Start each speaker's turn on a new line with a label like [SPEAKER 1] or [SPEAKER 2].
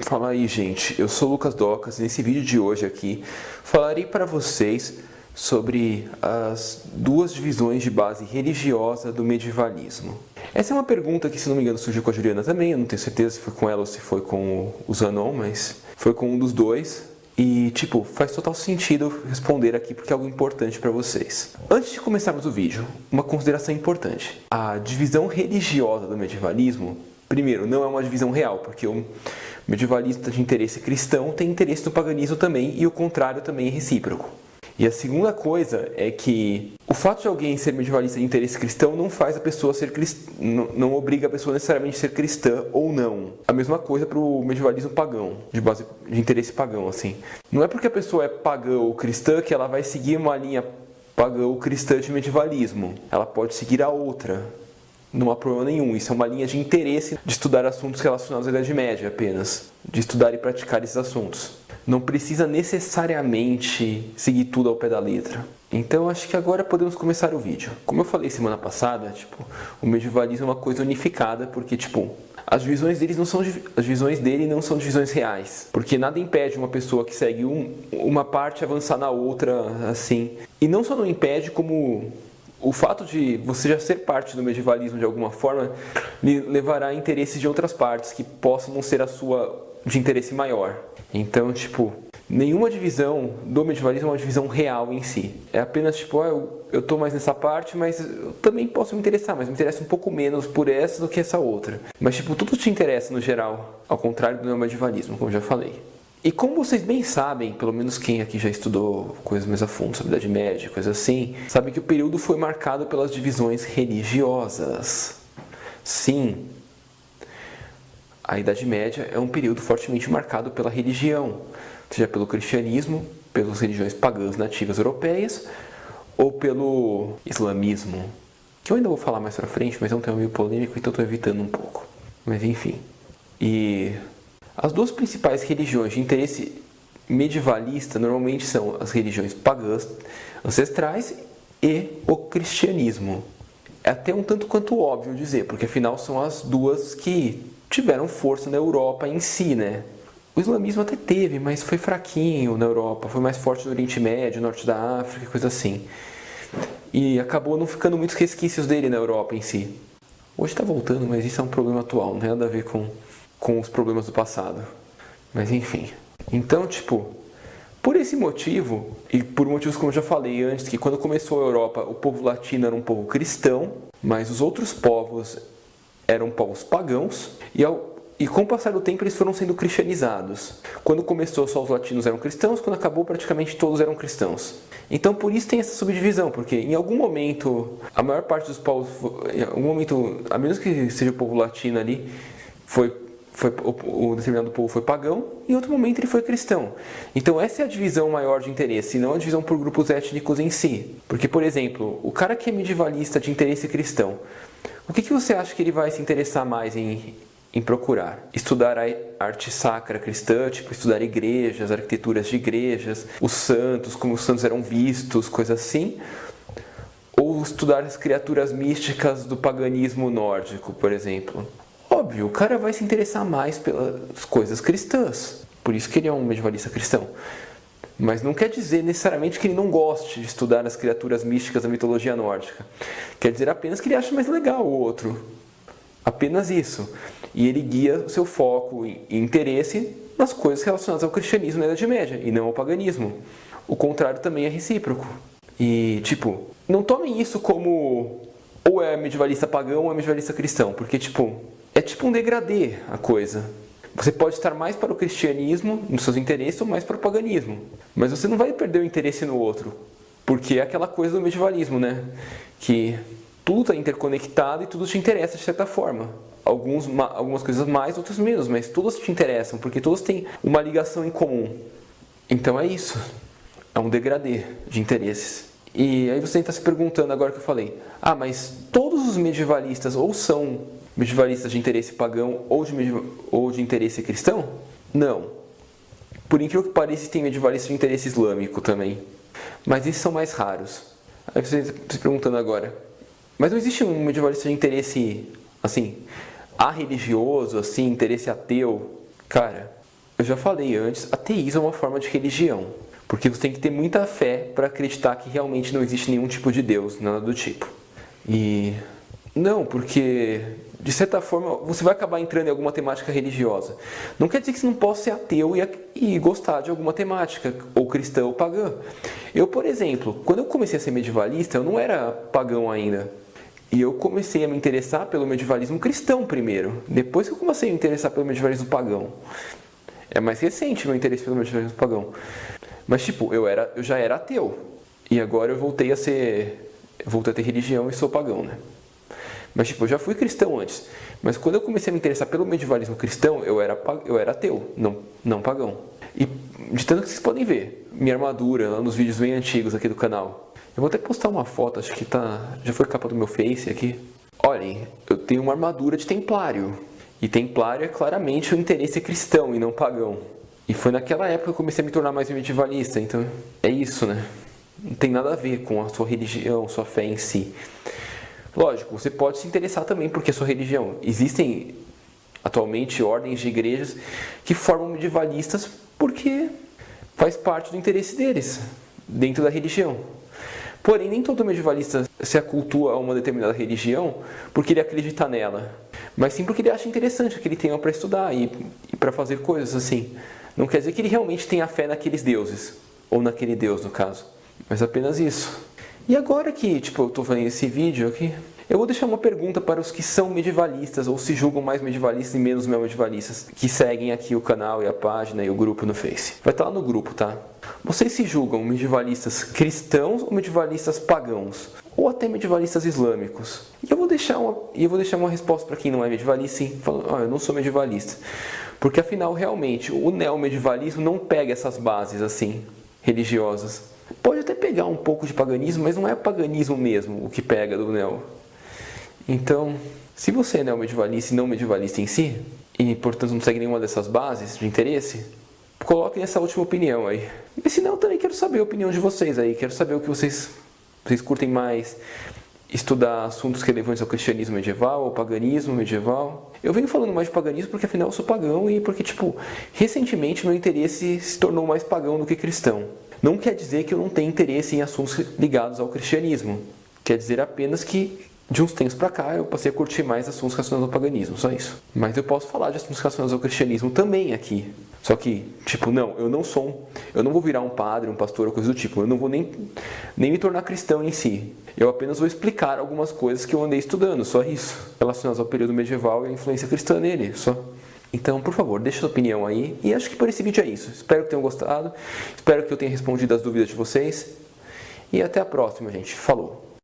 [SPEAKER 1] Fala aí, gente, eu sou o Lucas Docas e nesse vídeo de hoje aqui falarei para vocês sobre as duas divisões de base religiosa do medievalismo. Essa é uma pergunta que, se não me engano, surgiu com a Juliana também, eu não tenho certeza se foi com ela ou se foi com o Zanon, mas foi com um dos dois. E, faz total sentido responder aqui porque é algo importante para vocês. Antes de começarmos o vídeo, uma consideração importante. A divisão religiosa do medievalismo, primeiro, não é uma divisão real, porque o medievalista de interesse cristão tem interesse no paganismo também, e o contrário também é recíproco. E a segunda coisa é que o fato de alguém ser medievalista de interesse cristão não faz a pessoa ser cristã, não obriga a pessoa necessariamente a ser cristã ou não. A mesma coisa para o medievalismo pagão, de interesse pagão, assim. Não é porque a pessoa é pagã ou cristã que ela vai seguir uma linha pagã ou cristã de medievalismo. Ela pode seguir a outra. Não há problema nenhum. Isso é uma linha de interesse de estudar assuntos relacionados à Idade Média apenas. De estudar e praticar esses assuntos. Não precisa necessariamente seguir tudo ao pé da letra. Então acho que agora podemos começar o vídeo. Como eu falei semana passada, o medievalismo é uma coisa unificada, porque as divisões dele não são divisões reais. Porque nada impede uma pessoa que segue uma parte avançar na outra, assim. E não só não impede, como o fato de você já ser parte do medievalismo de alguma forma lhe levará a interesses de outras partes que possam não ser a sua de interesse maior. Então, nenhuma divisão do medievalismo é uma divisão real em si. É apenas, eu tô mais nessa parte, mas eu também posso me interessar, mas me interessa um pouco menos por essa do que essa outra. Mas, tudo te interessa no geral, ao contrário do medievalismo, como eu já falei. E como vocês bem sabem, pelo menos quem aqui já estudou coisas mais a fundo sobre a Idade Média, coisas assim, sabe que o período foi marcado pelas divisões religiosas. Sim, a Idade Média é um período fortemente marcado pela religião, seja pelo cristianismo, pelas religiões pagãs nativas europeias, ou pelo islamismo, que eu ainda vou falar mais pra frente, mas é um tema meio polêmico, então estou evitando um pouco. Mas enfim. E as duas principais religiões de interesse medievalista normalmente são as religiões pagãs ancestrais e o cristianismo. É até um tanto quanto óbvio dizer, porque afinal são as duas que tiveram força na Europa em si, né? O islamismo até teve, mas foi fraquinho na Europa, foi mais forte no Oriente Médio, Norte da África, coisa assim. E acabou não ficando muitos resquícios dele na Europa em si. Hoje está voltando, mas isso é um problema atual, não tem nada a ver com os problemas do passado. Mas enfim. Então, por esse motivo, e por motivos como eu já falei antes, que quando começou a Europa, o povo latino era um povo cristão, mas os outros povos eram povos pagãos, e com o passar do tempo eles foram sendo cristianizados. Quando começou, só os latinos eram cristãos, quando acabou, praticamente todos eram cristãos. Então por isso tem essa subdivisão, porque em algum momento, a maior parte dos povos, em algum momento, a menos que seja o povo latino ali, o determinado povo foi pagão, e em outro momento ele foi cristão. Então essa é a divisão maior de interesse, e não a divisão por grupos étnicos em si. Porque, por exemplo, o cara que é medievalista de interesse cristão, o que você acha que ele vai se interessar mais em procurar? Estudar a arte sacra cristã, estudar igrejas, arquiteturas de igrejas, os santos, como os santos eram vistos, coisas assim? Ou estudar as criaturas místicas do paganismo nórdico, por exemplo? Óbvio, o cara vai se interessar mais pelas coisas cristãs, por isso que ele é um medievalista cristão. Mas não quer dizer necessariamente que ele não goste de estudar as criaturas místicas da mitologia nórdica. Quer dizer apenas que ele acha mais legal o outro. Apenas isso. E ele guia o seu foco e interesse nas coisas relacionadas ao cristianismo na Idade Média, e não ao paganismo. O contrário também é recíproco. E, não tomem isso como ou é medievalista pagão ou é medievalista cristão, porque, é um degradê a coisa. Você pode estar mais para o cristianismo, nos seus interesses, ou mais para o paganismo. Mas você não vai perder o interesse no outro. Porque é aquela coisa do medievalismo, né? Que tudo está interconectado e tudo te interessa de certa forma. Algumas coisas mais, outras menos, mas todas te interessam, porque todas têm uma ligação em comum. Então é isso. É um degradê de interesses. E aí você está se perguntando, agora que eu falei, mas todos os medievalistas ou são medievalistas de interesse pagão ou de interesse cristão? Não. Por incrível que pareça, tem medievalistas de interesse islâmico também. Mas esses são mais raros. Aí você está se perguntando agora, mas não existe um medievalista de interesse, assim, religioso, assim, interesse ateu? Cara, eu já falei antes, ateísmo é uma forma de religião. Porque você tem que ter muita fé para acreditar que realmente não existe nenhum tipo de Deus, nada do tipo. E não, porque de certa forma você vai acabar entrando em alguma temática religiosa. Não quer dizer que você não possa ser ateu e gostar de alguma temática, ou cristã ou pagã. Eu, por exemplo, quando eu comecei a ser medievalista, eu não era pagão ainda. E eu comecei a me interessar pelo medievalismo cristão primeiro, depois que eu comecei a me interessar pelo medievalismo pagão. É mais recente meu interesse pelo medievalismo pagão. Mas tipo, eu já era ateu. E agora eu voltei a ter religião e sou pagão, né? Mas tipo, eu já fui cristão antes. Mas quando eu comecei a me interessar pelo medievalismo cristão, eu era ateu, não pagão. E de tanto que vocês podem ver, minha armadura lá nos vídeos bem antigos aqui do canal. Eu vou até postar uma foto, acho que já foi capa do meu Face aqui. Olhem, eu tenho uma armadura de templário. E templário é claramente um interesse cristão e não pagão. E foi naquela época que eu comecei a me tornar mais medievalista, então é isso, né? Não tem nada a ver com a sua religião, sua fé em si. Lógico, você pode se interessar também porque é sua religião. Existem atualmente ordens de igrejas que formam medievalistas porque faz parte do interesse deles, dentro da religião. Porém, nem todo medievalista se acultua a uma determinada religião porque ele acredita nela, mas sim porque ele acha interessante que ele tenha para estudar e para fazer coisas assim. Não quer dizer que ele realmente tenha fé naqueles deuses, ou naquele deus no caso, mas apenas isso. E agora que eu estou fazendo esse vídeo aqui, eu vou deixar uma pergunta para os que são medievalistas, ou se julgam mais medievalistas e menos medievalistas, que seguem aqui o canal e a página e o grupo no Face. Vai estar lá no grupo, tá? Vocês se julgam medievalistas cristãos ou medievalistas pagãos? Ou até medievalistas islâmicos? E eu vou deixar uma resposta para quem não é medievalista, sim, falando, eu não sou medievalista. Porque afinal, realmente, o neomedievalismo não pega essas bases assim, religiosas. Pode até pegar um pouco de paganismo, mas não é paganismo mesmo o que pega do neo. Então, se você é neomedievalista e não medievalista em si, e portanto não segue nenhuma dessas bases de interesse, coloque nessa última opinião aí. E se não, eu também quero saber a opinião de vocês aí, quero saber o que vocês curtem mais. Estudar assuntos relevantes ao cristianismo medieval, ao paganismo medieval. Eu venho falando mais de paganismo porque afinal eu sou pagão e porque, recentemente meu interesse se tornou mais pagão do que cristão. Não quer dizer que eu não tenha interesse em assuntos ligados ao cristianismo. Quer dizer apenas que, de uns tempos pra cá, eu passei a curtir mais assuntos relacionados ao paganismo, só isso. Mas eu posso falar de assuntos relacionados ao cristianismo também aqui. Só que, eu não vou virar um padre, um pastor ou coisa do tipo. Eu não vou nem me tornar cristão em si. Eu apenas vou explicar algumas coisas que eu andei estudando, só isso. Relacionadas ao período medieval e a influência cristã nele, só. Então, por favor, deixa sua opinião aí. E acho que por esse vídeo é isso. Espero que tenham gostado. Espero que eu tenha respondido as dúvidas de vocês. E até a próxima, gente. Falou!